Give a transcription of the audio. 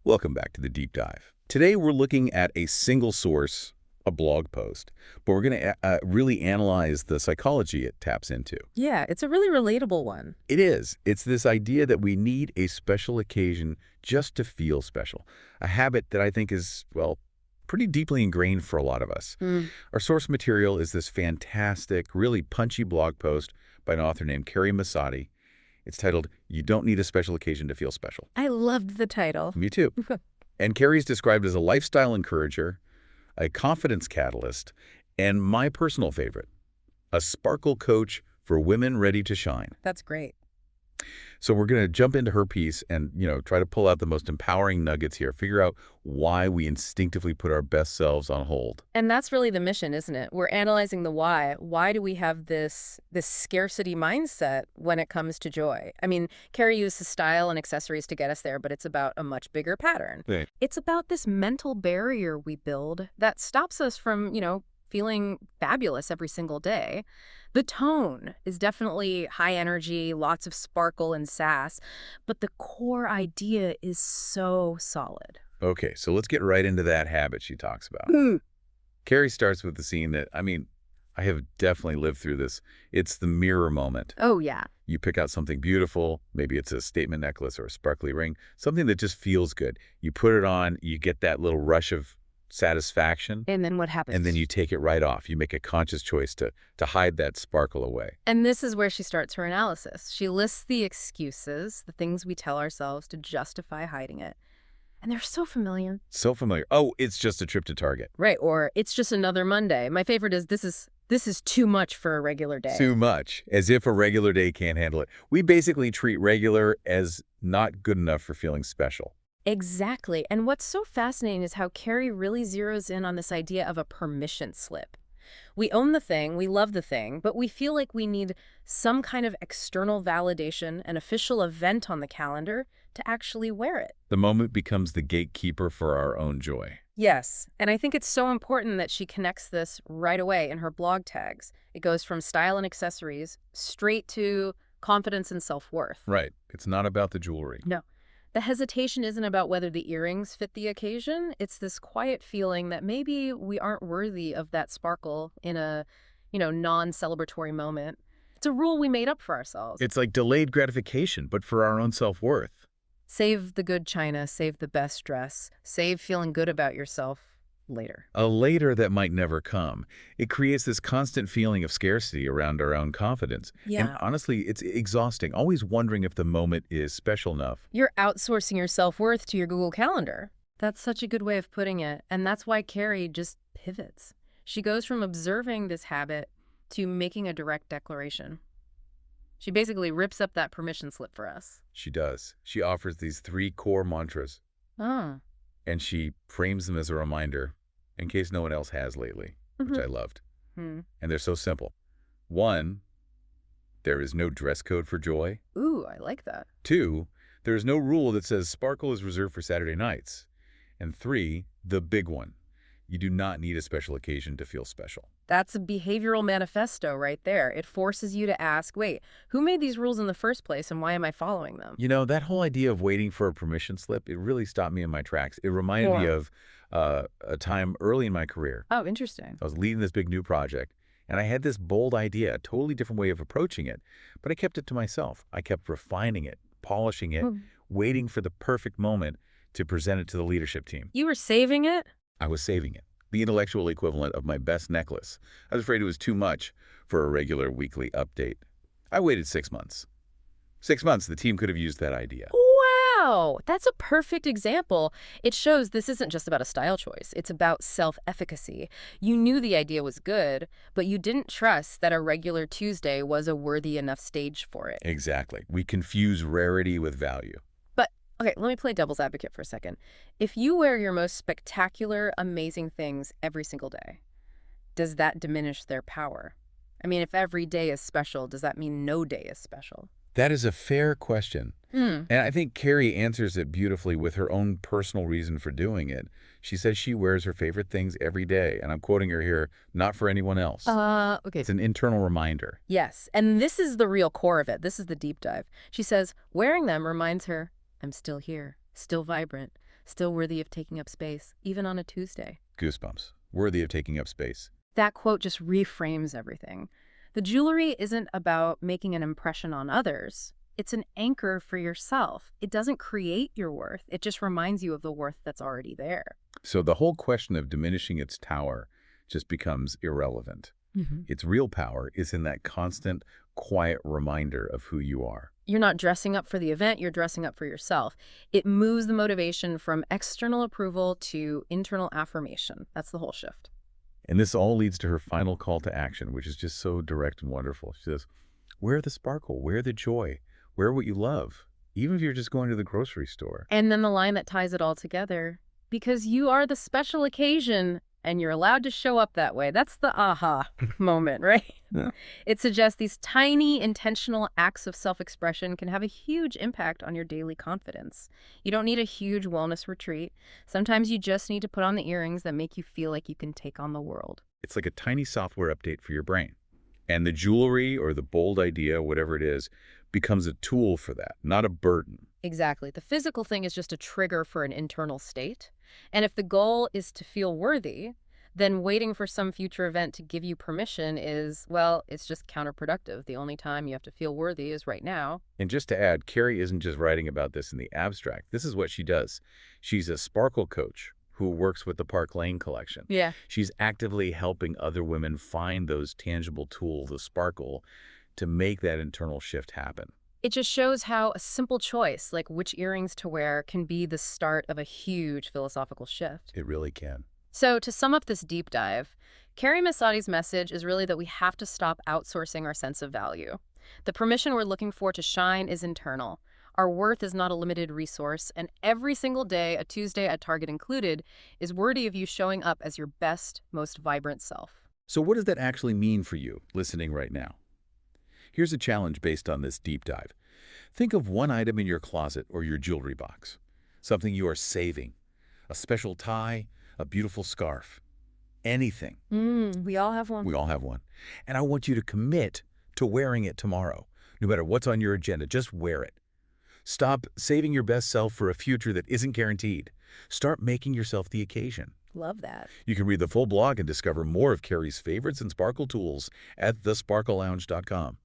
Welcome back to the Deep Dive. Today we're looking at a single source, a blog post, but we're going to really analyze the psychology it taps into. Yeah, it's a really relatable one. It is. It's this idea that we need a special occasion just to feel special, a habit that I think is, well, pretty deeply ingrained for a lot of us. Our source material is this fantastic, really punchy blog post by an author named Carrie Masati. It's titled, "You Don't Need a Special Occasion to Feel Special." I loved the title. Me too. And Carrie's described as a lifestyle encourager, a confidence catalyst, and my personal favorite, a sparkle coach for women ready to shine. That's great. So we're going to jump into her piece and, try to pull out the most empowering nuggets here, figure out why we instinctively put our best selves on hold. And that's really the mission, isn't it? We're analyzing the why. Why do we have this scarcity mindset when it comes to joy? I mean, Carrie uses style and accessories to get us there, but it's about a much bigger pattern. Right. It's about this mental barrier we build that stops us from, feeling fabulous every single day. The tone is definitely high energy, lots of sparkle and sass, but the core idea is so solid. Okay, so let's get right into that habit she talks about. Carrie starts with the scene that, I have definitely lived through this. It's the mirror moment. Oh, yeah. You pick out something beautiful, maybe it's a statement necklace or a sparkly ring, something that just feels good. You put it on, you get that little rush of satisfaction. And then what happens? And then you take it right off. You make a conscious choice to hide that sparkle away. And this is where she starts her analysis. She lists the excuses, the things we tell ourselves to justify hiding it. And they're so familiar. So familiar. Oh, it's just a trip to Target. Right, or it's just another Monday. My favorite is this is too much for a regular day. Too much, as if a regular day can't handle it. We basically treat regular as not good enough for feeling special. Exactly. And what's so fascinating is how Carrie really zeroes in on this idea of a permission slip. We own the thing, we love the thing, but we feel like we need some kind of external validation, an official event on the calendar to actually wear it. The moment becomes the gatekeeper for our own joy. Yes, and I think it's so important that she connects this right away in her blog tags. It goes from style and accessories straight to confidence and self-worth. Right. It's not about the jewelry. No. The hesitation isn't about whether the earrings fit the occasion. It's this quiet feeling that maybe we aren't worthy of that sparkle in a, non-celebratory moment. It's a rule we made up for ourselves. It's like delayed gratification, but for our own self-worth. Save the good china, save the best dress, save feeling good about yourself later. A later that might never come. It creates this constant feeling of scarcity around our own confidence. Yeah. And honestly, it's exhausting, always wondering if the moment is special enough. You're outsourcing your self-worth to your Google Calendar. That's such a good way of putting it. And that's why Carrie just pivots. She goes from observing this habit to making a direct declaration. She basically rips up that permission slip for us. She does. She offers these 3 core mantras, Oh. and she frames them as a reminder, in case no one else has lately, which I loved. And they're so simple. 1, there is no dress code for joy. Ooh, I like that. 2, there is no rule that says sparkle is reserved for Saturday nights. And 3, the big one, you do not need a special occasion to feel special. That's a behavioral manifesto right there. It forces you to ask, wait, who made these rules in the first place and why am I following them? That whole idea of waiting for a permission slip, it really stopped me in my tracks. It reminded me of a time early in my career. Oh, interesting. I was leading this big new project, and I had this bold idea, a totally different way of approaching it, but I kept it to myself. I kept refining it, polishing it, waiting for the perfect moment to present it to the leadership team. You were saving it? I was saving it, the intellectual equivalent of my best necklace. I was afraid it was too much for a regular weekly update. I waited 6 months. 6 months, the team could have used that idea. Wow, that's a perfect example. It shows this isn't just about a style choice. It's about self-efficacy. You knew the idea was good, but you didn't trust that a regular Tuesday was a worthy enough stage for it. Exactly. We confuse rarity with value. But, okay, let me play devil's advocate for a second. If you wear your most spectacular, amazing things every single day, does that diminish their power? I mean, if every day is special, does that mean no day is special? That is a fair question. And I think Carrie answers it beautifully with her own personal reason for doing it. She says she wears her favorite things every day, and I'm quoting her here, not for anyone else. Okay. It's an internal reminder. Yes, and this is the real core of it. This is the deep dive. She says, wearing them reminds her, I'm still here, still vibrant, still worthy of taking up space, even on a Tuesday. Goosebumps. Worthy of taking up space. That quote just reframes everything. The jewelry isn't about making an impression on others. It's an anchor for yourself. It doesn't create your worth. It just reminds you of the worth that's already there. So the whole question of diminishing its tower just becomes irrelevant. Its real power is in that constant, quiet reminder of who you are. You're not dressing up for the event, you're dressing up for yourself. It moves the motivation from external approval to internal affirmation. That's the whole shift. And this all leads to her final call to action, which is just so direct and wonderful. She says, wear the sparkle, wear the joy, wear what you love, even if you're just going to the grocery store. And then the line that ties it all together, because you are the special occasion and you're allowed to show up that way. That's the aha moment, right? Yeah. It suggests these tiny, intentional acts of self-expression can have a huge impact on your daily confidence. You don't need a huge wellness retreat. Sometimes you just need to put on the earrings that make you feel like you can take on the world. It's like a tiny software update for your brain. And the jewelry or the bold idea, whatever it is, becomes a tool for that, not a burden. Exactly. The physical thing is just a trigger for an internal state. And if the goal is to feel worthy, then waiting for some future event to give you permission is, well, it's just counterproductive. The only time you have to feel worthy is right now. And just to add, Carrie isn't just writing about this in the abstract. This is what she does. She's a sparkle coach who works with the Park Lane collection. Yeah. She's actively helping other women find those tangible tools, the sparkle, to make that internal shift happen. It just shows how a simple choice, like which earrings to wear, can be the start of a huge philosophical shift. It really can. So to sum up this deep dive, Carrie Masadi's message is really that we have to stop outsourcing our sense of value. The permission we're looking for to shine is internal. Our worth is not a limited resource, and every single day, a Tuesday at Target included, is worthy of you showing up as your best, most vibrant self. So what does that actually mean for you, listening right now? Here's a challenge based on this deep dive. Think of one item in your closet or your jewelry box, something you are saving, a special tie, a beautiful scarf, anything. We all have one. We all have one. And I want you to commit to wearing it tomorrow. No matter what's on your agenda, just wear it. Stop saving your best self for a future that isn't guaranteed. Start making yourself the occasion. Love that. You can read the full blog and discover more of Carrie's favorites and sparkle tools at thesparklelounge.com.